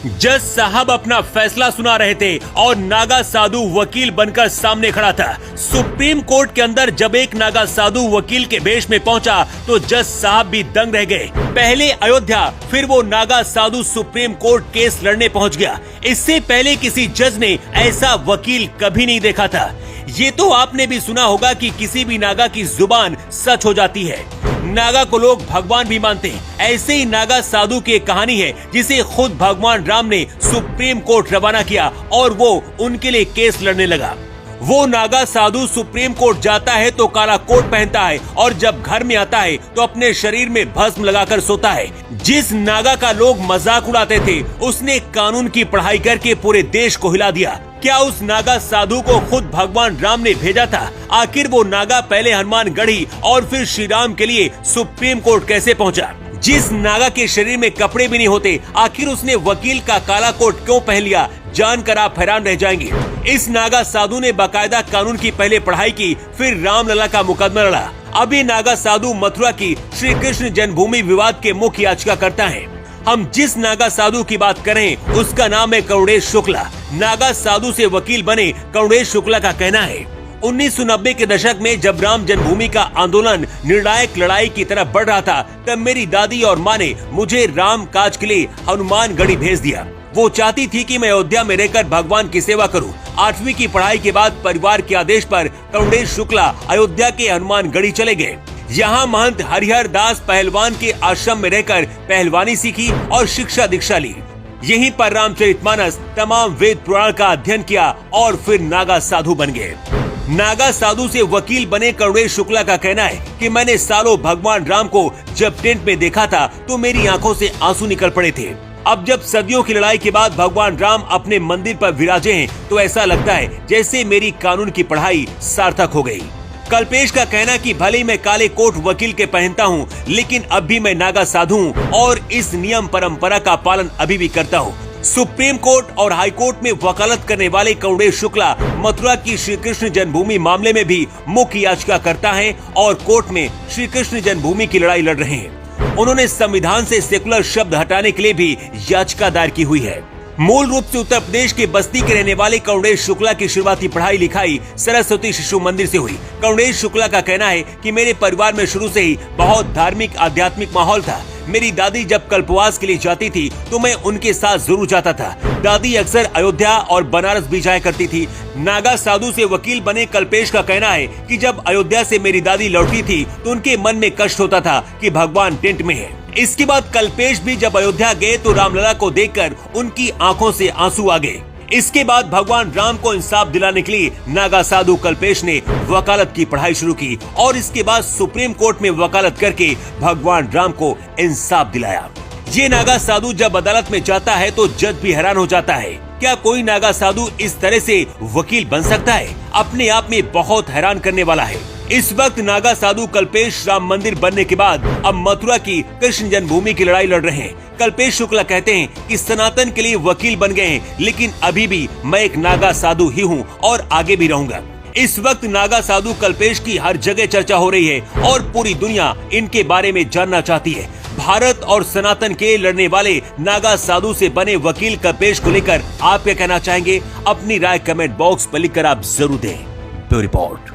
जज साहब अपना फैसला सुना रहे थे और नागा साधु वकील बनकर सामने खड़ा था। सुप्रीम कोर्ट के अंदर जब एक नागा साधु वकील के भेष में पहुंचा तो जज साहब भी दंग रह गए। पहले अयोध्या, फिर वो नागा साधु सुप्रीम कोर्ट केस लड़ने पहुंच गया। इससे पहले किसी जज ने ऐसा वकील कभी नहीं देखा था। ये तो आपने भी सुना होगा कि किसी भी नागा की जुबान सच हो जाती है। नागा को लोग भगवान भी मानते हैं। ऐसे ही नागा साधु की एक कहानी है जिसे खुद भगवान राम ने सुप्रीम कोर्ट रवाना किया और वो उनके लिए केस लड़ने लगा। वो नागा साधु सुप्रीम कोर्ट जाता है तो काला कोट पहनता है और जब घर में आता है तो अपने शरीर में भस्म लगाकर सोता है। जिस नागा का लोग मजाक उड़ाते थे उसने कानून की पढ़ाई करके पूरे देश को हिला दिया। क्या उस नागा साधु को खुद भगवान राम ने भेजा था? आखिर वो नागा पहले हनुमानगढ़ी और फिर श्री राम के लिए सुप्रीम कोर्ट कैसे पहुंचा? जिस नागा के शरीर में कपड़े भी नहीं होते, आखिर उसने वकील का काला कोट क्यों पहन लिया? जानकर आप हैरान रह जाएंगे। इस नागा साधु ने बाकायदा कानून की पहले पढ़ाई की, फिर रामलला का मुकदमा लड़ा। अब ये नागा साधु मथुरा की श्री कृष्ण जन्मभूमि विवाद के मुख्य याचिका करता है। हम जिस नागा साधु की बात करें उसका नाम है करुणेश शुक्ला। नागा साधु से वकील बने करुणेश शुक्ला का कहना है 1990 के दशक में जब राम जन्मभूमि का आंदोलन निर्णायक लड़ाई की तरफ बढ़ रहा था, तब मेरी दादी और माँ ने मुझे राम काज के लिए हनुमानगढ़ी भेज दिया। वो चाहती थी कि मैं अयोध्या में रहकर भगवान की सेवा करूं। 8वीं की पढ़ाई के बाद परिवार के आदेश पर करुणेश शुक्ला अयोध्या के हनुमानगढ़ी चले गए। यहाँ महंत हरिहर दास पहलवान के आश्रम में रहकर पहलवानी सीखी और शिक्षा दीक्षा ली। यहीं पर रामचरितमानस, तमाम वेद पुराण का अध्ययन किया और फिर नागा साधु बन गए। नागा साधु से वकील बने करुणेश शुक्ला का कहना है कि मैंने सालों भगवान राम को जब टेंट में देखा था तो मेरी आंखों से आंसू निकल पड़े थे। अब जब सदियों की लड़ाई के बाद भगवान राम अपने मंदिर पर विराजे हैं तो ऐसा लगता है जैसे मेरी कानून की पढ़ाई सार्थक हो गई। कल्पेश का कहना कि भले ही मैं काले कोट वकील के पहनता हूँ, लेकिन अब भी मैं नागा साधु हूँ और इस नियम परंपरा का पालन अभी भी करता हूँ। सुप्रीम कोर्ट और हाई कोर्ट में वकालत करने वाले करुणेश शुक्ला मथुरा की श्री कृष्ण जन्मभूमि मामले में भी मुख्य याचिका करता है और कोर्ट में श्री कृष्ण जन्मभूमि की लड़ाई लड़ रहे हैं। उन्होंने संविधान से सेकुलर शब्द हटाने के लिए भी याचिका दायर की हुई है। मूल रूप से उत्तर प्रदेश के बस्ती के रहने वाले करुणेश शुक्ला की शुरुआती पढ़ाई लिखाई सरस्वती शिशु मंदिर से हुई। करुणेश शुक्ला का कहना है कि मेरे परिवार में शुरू से ही बहुत धार्मिक आध्यात्मिक माहौल था। मेरी दादी जब कल्पवास के लिए जाती थी तो मैं उनके साथ जरूर जाता था। दादी अक्सर अयोध्या और बनारस भी जाया करती थी। नागा साधु से वकील बने कल्पेश का कहना है कि जब अयोध्या से मेरी दादी लौटी थी तो उनके मन में कष्ट होता था कि भगवान टेंट में है। इसके बाद कल्पेश भी जब अयोध्या गए तो रामलला को देखकर उनकी आंखों से आंसू आ गए। इसके बाद भगवान राम को इंसाफ दिलाने के लिए नागा साधु कल्पेश ने वकालत की पढ़ाई शुरू की और इसके बाद सुप्रीम कोर्ट में वकालत करके भगवान राम को इंसाफ दिलाया। ये नागा साधु जब अदालत में जाता है तो जज भी हैरान हो जाता है। क्या कोई नागा साधु इस तरह से वकील बन सकता है? अपने आप में बहुत हैरान करने वाला है। इस वक्त नागा साधु कल्पेश राम मंदिर बनने के बाद अब मथुरा की कृष्ण जन्मभूमि की लड़ाई लड़ रहे हैं। कल्पेश शुक्ला कहते हैं कि सनातन के लिए वकील बन गए हैं, लेकिन अभी भी मैं एक नागा साधु ही हूँ और आगे भी रहूंगा। इस वक्त नागा साधु कल्पेश की हर जगह चर्चा हो रही है और पूरी दुनिया इनके बारे में जानना चाहती है। भारत और सनातन के लड़ने वाले नागा साधु से बने वकील कल्पेश को लेकर आप क्या कहना चाहेंगे? अपनी राय कमेंट बॉक्स पर लिखकर आप जरूर दें। Bureau report.